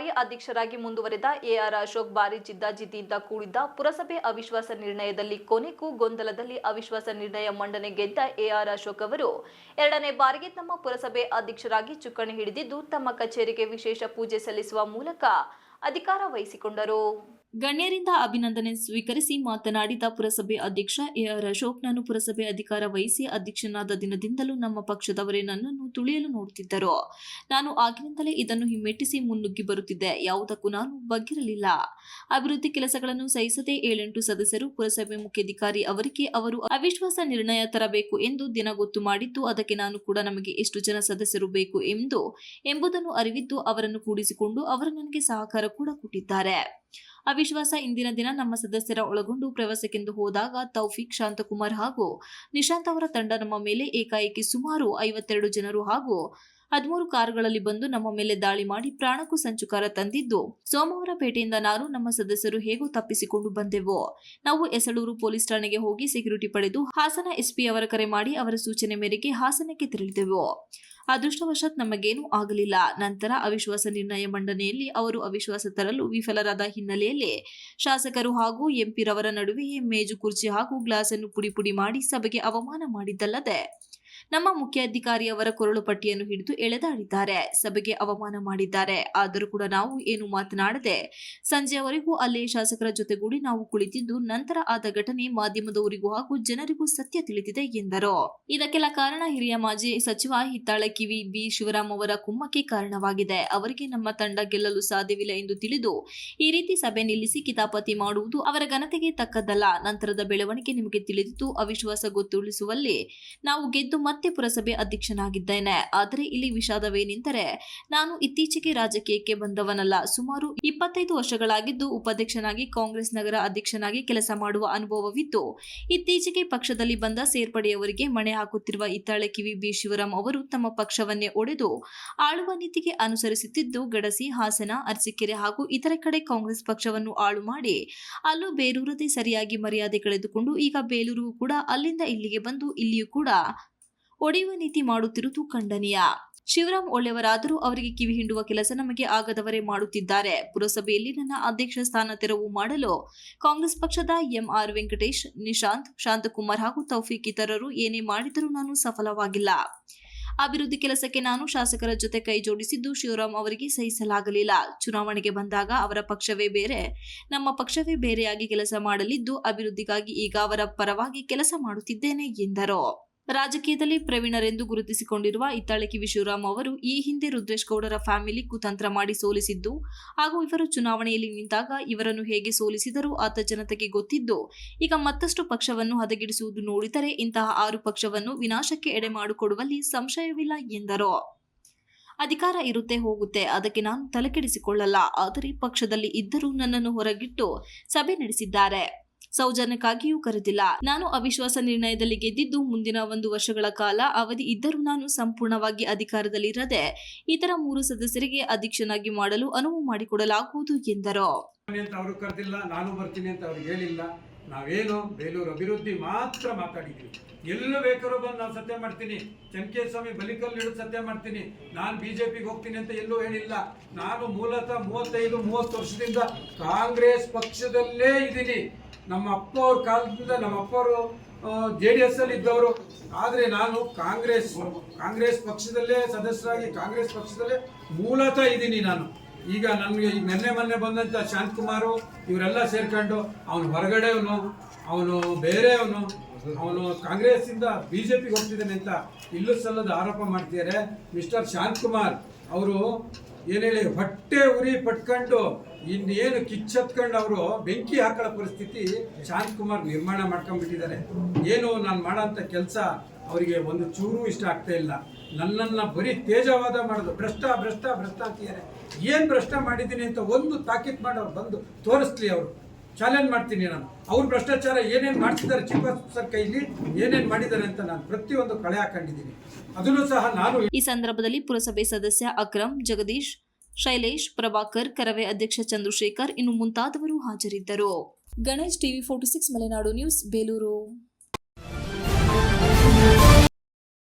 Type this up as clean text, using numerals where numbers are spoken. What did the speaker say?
ಬಾರಿ ಅಧ್ಯಕ್ಷರಾಗಿ ಮುಂದುವರೆದ ಎಆರ್ ಅಶೋಕ್ ಬಾರಿ ಜಿದ್ದಾಜಿದ್ದಿಯಿಂದ ಕೂಡಿದ್ದ ಪುರಸಭೆ ಅವಿಶ್ವಾಸ ನಿರ್ಣಯದಲ್ಲಿ ಕೊನೆಗೂ ಗೊಂದಲದಲ್ಲಿ ಅವಿಶ್ವಾಸ ನಿರ್ಣಯ ಮಂಡನೆ ಗೆದ್ದ ಎಆರ್ ಅಶೋಕ್ ಅವರು ಎರಡನೇ ಬಾರಿಗೆ ತಮ್ಮ ಪುರಸಭೆ ಅಧ್ಯಕ್ಷರಾಗಿ ಚುಕ್ಕಾಣಿ ಹಿಡಿದಿದ್ದು ತಮ್ಮ ಕಚೇರಿಗೆ ವಿಶೇಷ ಪೂಜೆ ಸಲ್ಲಿಸುವ ಮೂಲಕ ಅಧಿಕಾರ ವಹಿಸಿಕೊಂಡರು. ಗಣ್ಯರಿಂದ ಅಭಿನಂದನೆ ಸ್ವೀಕರಿಸಿ ಮಾತನಾಡಿದ ಪುರಸಭೆ ಅಧ್ಯಕ್ಷ ಎಆರ್ ಅಶೋಕ್, ನಾನು ಪುರಸಭೆ ಅಧಿಕಾರ ವಹಿಸಿ ಅಧ್ಯಕ್ಷನಾದ ದಿನದಿಂದಲೂ ನಮ್ಮ ಪಕ್ಷದವರೇ ನನ್ನನ್ನು ತುಳಿಯಲು ನೋಡುತ್ತಿದ್ದರು. ನಾನು ಆಗಿನಿಂದಲೇ ಇದನ್ನು ಹಿಮ್ಮೆಟ್ಟಿಸಿ ಮುನ್ನುಗ್ಗಿ ಬರುತ್ತಿದ್ದೆ. ಯಾವುದಕ್ಕೂ ನಾನು ಬಗ್ಗಿರಲಿಲ್ಲ. ಅಭಿವೃದ್ಧಿ ಕೆಲಸಗಳನ್ನು ಸಹಿಸದೆ 7-8 ಸದಸ್ಯರು ಪುರಸಭೆ ಮುಖ್ಯಾಧಿಕಾರಿ ಅವರಿಗೆ ಅವರು ಅವಿಶ್ವಾಸ ನಿರ್ಣಯ ತರಬೇಕು ಎಂದು ದಿನಗೊತ್ತು ಮಾಡಿದ್ದು, ಅದಕ್ಕೆ ನಾನು ಕೂಡ ನಮಗೆ ಎಷ್ಟು ಜನ ಸದಸ್ಯರು ಬೇಕು ಎಂಬುದನ್ನು ಅರಿವಿದ್ದು ಅವರನ್ನು ಕೂಡಿಸಿಕೊಂಡು ಅವರು ನನಗೆ ಸಹಕಾರ ಕೂಡ ಕೊಟ್ಟಿದ್ದಾರೆ. ಅವಿಶ್ವಾಸ ಇಂದಿನ ದಿನ ನಮ್ಮ ಸದಸ್ಯರ ಒಳಗೊಂಡು ಪ್ರವಾಸಕ್ಕೆಂದು ಹೋದಾಗ ತೌಫಿಕ್, ಶಾಂತಕುಮಾರ್ ಹಾಗೂ ನಿಶಾಂತ್ ಅವರ ತಂಡ ನಮ್ಮ ಮೇಲೆ ಏಕಾಏಕಿ ಸುಮಾರು 52 ಜನರು ಹಾಗೂ 13 ಕಾರುಗಳಲ್ಲಿ ಬಂದು ನಮ್ಮ ಮೇಲೆ ದಾಳಿ ಮಾಡಿ ಪ್ರಾಣಕ್ಕೂ ಸಂಚುಕಾರ ತಂದಿದ್ದು, ಸೋಮವಾರಪೇಟೆಯಿಂದ ನಾನು ನಮ್ಮ ಸದಸ್ಯರು ಹೇಗೋ ತಪ್ಪಿಸಿಕೊಂಡು ಬಂದೆವು. ನಾವು ಎಸಳೂರು ಪೊಲೀಸ್ ಠಾಣೆಗೆ ಹೋಗಿ ಸೆಕ್ಯೂರಿಟಿ ಪಡೆದು ಹಾಸನ ಎಸ್ಪಿ ಅವರ ಕರೆ ಮಾಡಿ ಅವರ ಸೂಚನೆ ಮೇರೆಗೆ ಹಾಸನಕ್ಕೆ ತೆರಳಿದೆವು. ಅದೃಷ್ಟವಶಾತ್ ನಮಗೇನೂ ಆಗಲಿಲ್ಲ. ನಂತರ ಅವಿಶ್ವಾಸ ನಿರ್ಣಯ ಮಂಡನೆಯಲ್ಲಿ ಅವರು ಅವಿಶ್ವಾಸ ತರಲು ವಿಫಲರಾದ ಹಿನ್ನೆಲೆಯಲ್ಲಿ ಶಾಸಕರು ಹಾಗೂ ಎಂಪಿ ರವರ ನಡುವೆಯೇ ಮೇಜು ಕುರ್ಚಿ ಹಾಗೂ ಗ್ಲಾಸ್ ಅನ್ನು ಪುಡಿ ಮಾಡಿ ಸಭೆಗೆ ಅವಮಾನ ಮಾಡಿದ್ದಲ್ಲದೆ ನಮ್ಮ ಮುಖ್ಯಾಧಿಕಾರಿಯವರ ಕೊರಳು ಪಟ್ಟಿಯನ್ನು ಹಿಡಿದು ಎಳೆದಾಡಿದ್ದಾರೆ. ಸಭೆಗೆ ಅವಮಾನ ಮಾಡಿದ್ದಾರೆ. ಆದರೂ ಕೂಡ ನಾವು ಏನು ಮಾತನಾಡದೆ ಸಂಜೆಯವರೆಗೂ ಅಲ್ಲೇ ಶಾಸಕರ ಜೊತೆಗೂಡಿ ನಾವು ಕುಳಿತಿದ್ದು, ನಂತರ ಆದ ಘಟನೆ ಮಾಧ್ಯಮದವರಿಗೂ ಹಾಗೂ ಜನರಿಗೂ ಸತ್ಯ ತಿಳಿದಿದೆ ಎಂದರು. ಇದಕ್ಕೆಲ್ಲ ಕಾರಣ ಹಿರಿಯ ಮಾಜಿ ಸಚಿವ ಹಿತ್ತಾಳೆ ಕಿವಿ ಬಿ ಶಿವರಾಮ್ ಅವರ ಕುಮ್ಮಕ್ಕೆ ಕಾರಣವಾಗಿದೆ. ಅವರಿಗೆ ನಮ್ಮ ತಂಡ ಗೆಲ್ಲಲು ಸಾಧ್ಯವಿಲ್ಲ ಎಂದು ತಿಳಿದು ಈ ರೀತಿ ಸಭೆ ನಿಲ್ಲಿಸಿ ಕಿತಾಪತಿ ಮಾಡುವುದು ಅವರ ಘನತೆಗೆ ತಕ್ಕದ್ದಲ್ಲ. ನಂತರದ ಬೆಳವಣಿಗೆ ನಿಮಗೆ ತಿಳಿದಿದ್ದು, ಅವಿಶ್ವಾಸ ಗೊತ್ತುಳಿಸುವಲ್ಲಿ ನಾವು ಗೆದ್ದು ಮತ್ತೆ ಪುರಸಭೆ ಅಧ್ಯಕ್ಷನಾಗಿದ್ದೇನೆ. ಆದರೆ ಇಲ್ಲಿ ವಿಷಾದವೇನೆಂದರೆ, ನಾನು ಇತ್ತೀಚೆಗೆ ರಾಜಕೀಯಕ್ಕೆ ಬಂದವನಲ್ಲ. ಸುಮಾರು 25 ವರ್ಷಗಳಾಗಿದ್ದು ಉಪಾಧ್ಯಕ್ಷನಾಗಿ ಕಾಂಗ್ರೆಸ್ ನಗರ ಅಧ್ಯಕ್ಷನಾಗಿ ಕೆಲಸ ಮಾಡುವ ಅನುಭವವಿದ್ದು, ಇತ್ತೀಚೆಗೆ ಪಕ್ಷದಲ್ಲಿ ಬಂದ ಸೇರ್ಪಡೆಯವರಿಗೆ ಮಣೆ ಹಾಕುತ್ತಿರುವ ಹಿತ್ತಾಳೆ ಕಿವಿ ಬಿ ಶಿವರಾಮ್ ಅವರು ತಮ್ಮ ಪಕ್ಷವನ್ನೇ ಒಡೆದು ಆಳುವ ನೀತಿಗೆ ಅನುಸರಿಸುತ್ತಿದ್ದು, ಗಡಸಿ, ಹಾಸನ, ಅರಸೀಕೆರೆ ಹಾಗೂ ಇತರೆ ಕಡೆ ಕಾಂಗ್ರೆಸ್ ಪಕ್ಷವನ್ನು ಆಳು ಮಾಡಿ ಅಲ್ಲೂ ಬೇರೂರದೆ ಸರಿಯಾಗಿ ಮರ್ಯಾದೆ ಕಳೆದುಕೊಂಡು ಈಗ ಬೇಲೂರಿಗೂ ಕೂಡ ಅಲ್ಲಿಂದ ಇಲ್ಲಿಗೆ ಬಂದು ಇಲ್ಲಿಯೂ ಕೂಡ ಒಡೆಯುವ ನೀತಿ ಮಾಡುತ್ತಿರುವುದು ಖಂಡನೀಯ. ಶಿವರಾಮ್ ಒಳ್ಳೆಯವರಾದರೂ ಅವರಿಗೆ ಕಿವಿ ಹಿಂಡುವ ಕೆಲಸ ನಮಗೆ ಆಗದವರೇ ಮಾಡುತ್ತಿದ್ದಾರೆ. ಪುರಸಭೆಯಲ್ಲಿ ನನ್ನ ಅಧ್ಯಕ್ಷ ಸ್ಥಾನ ತೆರವು ಮಾಡಲು ಕಾಂಗ್ರೆಸ್ ಪಕ್ಷದ ಎಂಆರ್ ವೆಂಕಟೇಶ್, ನಿಶಾಂತ್, ಶಾಂತಕುಮಾರ್ ಹಾಗೂ ತೌಫಿಕ್ ಇತರರು ಏನೇ ಮಾಡಿದರೂ ನಾನು ಸಫಲವಾಗಿಲ್ಲ. ಅಭಿವೃದ್ಧಿ ಕೆಲಸಕ್ಕೆ ನಾನು ಶಾಸಕರ ಜೊತೆ ಕೈ ಜೋಡಿಸಿದ್ದು ಶಿವರಾಮ್ ಅವರಿಗೆ ಸಹಿಸಲಾಗಲಿಲ್ಲ. ಚುನಾವಣೆಗೆ ಬಂದಾಗ ಅವರ ಪಕ್ಷವೇ ಬೇರೆ, ನಮ್ಮ ಪಕ್ಷವೇ ಬೇರೆಯಾಗಿ ಕೆಲಸ ಮಾಡಲಿದ್ದು, ಅಭಿವೃದ್ಧಿಗಾಗಿ ಈಗ ಅವರ ಪರವಾಗಿ ಕೆಲಸ ಮಾಡುತ್ತಿದ್ದೇನೆ ಎಂದರು. ರಾಜಕೀಯದಲ್ಲಿ ಪ್ರವೀಣರೆಂದು ಗುರುತಿಸಿಕೊಂಡಿರುವ ಹಿತ್ತಾಳೆ ಕಿವಿ ಶಿವರಾಮ್ ಅವರು ಈ ಹಿಂದೆ ರುದ್ರೇಶ್ ಗೌಡರ ಫ್ಯಾಮಿಲಿ ಕುತಂತ್ರ ಮಾಡಿ ಸೋಲಿಸಿದ್ದು ಹಾಗೂ ಇವರು ಚುನಾವಣೆಯಲ್ಲಿ ನಿಂತಾಗ ಇವರನ್ನು ಹೇಗೆ ಸೋಲಿಸಿದರೂ ಆತ ಜನತೆಗೆ ಗೊತ್ತಿದ್ದು, ಈಗ ಮತ್ತಷ್ಟು ಪಕ್ಷವನ್ನು ಹದಗೆಡಿಸುವುದು ನೋಡಿದರೆ ಇಂತಹ 6 ಪಕ್ಷವನ್ನು ವಿನಾಶಕ್ಕೆ ಎಡೆ ಮಾಡಿಕೊಡುವಲ್ಲಿ ಸಂಶಯವಿಲ್ಲ ಎಂದರು. ಅಧಿಕಾರ ಇರುತ್ತೆ ಹೋಗುತ್ತೆ, ಅದಕ್ಕೆ ನಾನು ತಲೆಕೆಡಿಸಿಕೊಳ್ಳಲ್ಲ. ಆದರೆ ಪಕ್ಷದಲ್ಲಿ ಇದ್ದರೂ ನನ್ನನ್ನು ಹೊರಗಿಟ್ಟು ಸಭೆ ನಡೆಸಿದ್ದಾರೆ. ಸೌಜನ್ಯಕ್ಕಾಗಿಯೂ ಕರೆದಿಲ್ಲ. ನಾನು ಅವಿಶ್ವಾಸ ನಿರ್ಣಯದಲ್ಲಿ ಗೆದ್ದಿದ್ದು ಮುಂದಿನ 1 ವರ್ಷಗಳ ಕಾಲ ಅವಧಿ ಇದ್ದರೂ ನಾನು ಸಂಪೂರ್ಣವಾಗಿ ಅಧಿಕಾರದಲ್ಲಿರದೆ ಇತರ 3 ಸದಸ್ಯರಿಗೆ ಅಧ್ಯಕ್ಷನಾಗಿ ಮಾಡಲು ಅನುವು ಮಾಡಿಕೊಡಲಾಗುವುದು ಎಂದರು. ಅವರು ಕರೆದಿಲ್ಲ, ನಾನು ಬರ್ತೀನಿ ಅಂತ ಅವ್ರಿಗೆ ಹೇಳಿಲ್ಲ. ನಾವೇನು ಬೇಲೂರು ಅಭಿವೃದ್ಧಿ ಮಾತ್ರ ಮಾತಾಡಿದ್ವಿ. ಎಲ್ಲೂ ಬೇಕಾದ್ರೂ ಬಂದು ನಾನು ಸತ್ಯ ಮಾಡ್ತೀನಿ, ಚನ್ಕೇಸ್ವಾಮಿ ಬಲಿಕಲ್ ಹಿಡಿದು ಸತ್ಯ ಮಾಡ್ತೀನಿ, ನಾನು ಬಿಜೆಪಿಗೆ ಹೋಗ್ತೀನಿ ಅಂತ ಎಲ್ಲೂ ಹೇಳಿಲ್ಲ. ನಾನು ಮೂಲತಃ 35-30 ವರ್ಷದಿಂದ ಕಾಂಗ್ರೆಸ್ ಪಕ್ಷದಲ್ಲೇ ಇದ್ದೀನಿ. ನಮ್ಮ ಅಪ್ಪ ಅವ್ರ ಕಾಲದಿಂದ ನಮ್ಮ ಅಪ್ಪವರು JDS ಅಲ್ಲಿ ಇದ್ದವರು. ಆದರೆ ನಾನು ಕಾಂಗ್ರೆಸ್ ಪಕ್ಷದಲ್ಲೇ ಸದಸ್ಯರಾಗಿ ಕಾಂಗ್ರೆಸ್ ಪಕ್ಷದಲ್ಲೇ ಮೂಲತಃ ಇದ್ದೀನಿ ನಾನು. ಈಗ ನನಗೆ ಈಗ ಮೊನ್ನೆ ಬಂದಂಥ ಶಾಂತಕುಮಾರು ಇವರೆಲ್ಲ ಸೇರ್ಕೊಂಡು ಅವನು ಹೊರಗಡೆಯವನು, ಅವನು ಬೇರೆಯವನು, ಅವನು ಕಾಂಗ್ರೆಸ್ಸಿಂದ ಬಿಜೆಪಿಗೆ ಹೋಗ್ತಿದ್ದಾನೆ ಅಂತ ಇಲ್ಲೂ ಸಲ್ಲದ ಆರೋಪ ಮಾಡ್ತಿದ್ದಾರೆ. ಮಿಸ್ಟರ್ ಶಾಂತಕುಮಾರ್ ಅವರು ಏನು ಹೇಳಿ ಹೊಟ್ಟೆ ಉರಿ ಪಟ್ಕೊಂಡು ಇನ್ನೇನು ಕಿಚ್ಚತ್ಕೊಂಡು ಅವರು ಬೆಂಕಿ ಹಾಕೊಳ್ಳೋ ಪರಿಸ್ಥಿತಿ ಶಾಂತಕುಮಾರ್ ನಿರ್ಮಾಣ ಮಾಡ್ಕೊಂಡ್ಬಿಟ್ಟಿದ್ದಾರೆ. ಏನು ನಾನು ಮಾಡೋಂಥ ಕೆಲಸ ಅವರಿಗೆ ಒಂದು ಚೂರು ಇಷ್ಟ ಆಗ್ತಾ ಇಲ್ಲ. ನನ್ನನ್ನು ಬರೀ ತೇಜವಾದ ಮಾಡೋದು, ಭ್ರಷ್ಟ ಅಂತಿದ್ದಾರೆ. ಏನು ಭ್ರಷ್ಟ ಮಾಡಿದ್ದೀನಿ ಅಂತ ಒಂದು ತಾಕೀತು ಮಾಡಿ ಅವ್ರು ಬಂದು ತೋರಿಸ್ಲಿ. ಅವರು ಚಾಲೆಂಜ್ ಮಾಡ್ತೀನಿ ನಾನು. ಅವ್ರು ಭ್ರಷ್ಟಾಚಾರ ಏನೇನು ಮಾಡ್ತಿದ್ದಾರೆ, ಚಿಕ್ಕ ಸರ್ ಕೈಲಿ ಏನೇನು ಮಾಡಿದ್ದಾರೆ ಅಂತ ನಾನು ಪ್ರತಿಯೊಂದು ಕಳೆ ಹಾಕೊಂಡಿದ್ದೀನಿ. ಅದನ್ನು ಸಹ ನಾನು. ಈ ಸಂದರ್ಭದಲ್ಲಿ ಪುರಸಭೆ ಸದಸ್ಯ ಅಕ್ರಮ್, ಜಗದೀಶ್, ಶೈಲೇಶ್, ಪ್ರಭಾಕರ್, ಕರವೇ ಅಧ್ಯಕ್ಷ ಚಂದ್ರಶೇಖರ್ ಇನ್ನು ಮುಂತಾದವರು ಹಾಜರಿದ್ದರು. Ganesh, TV 46 Malenadu news, Belur.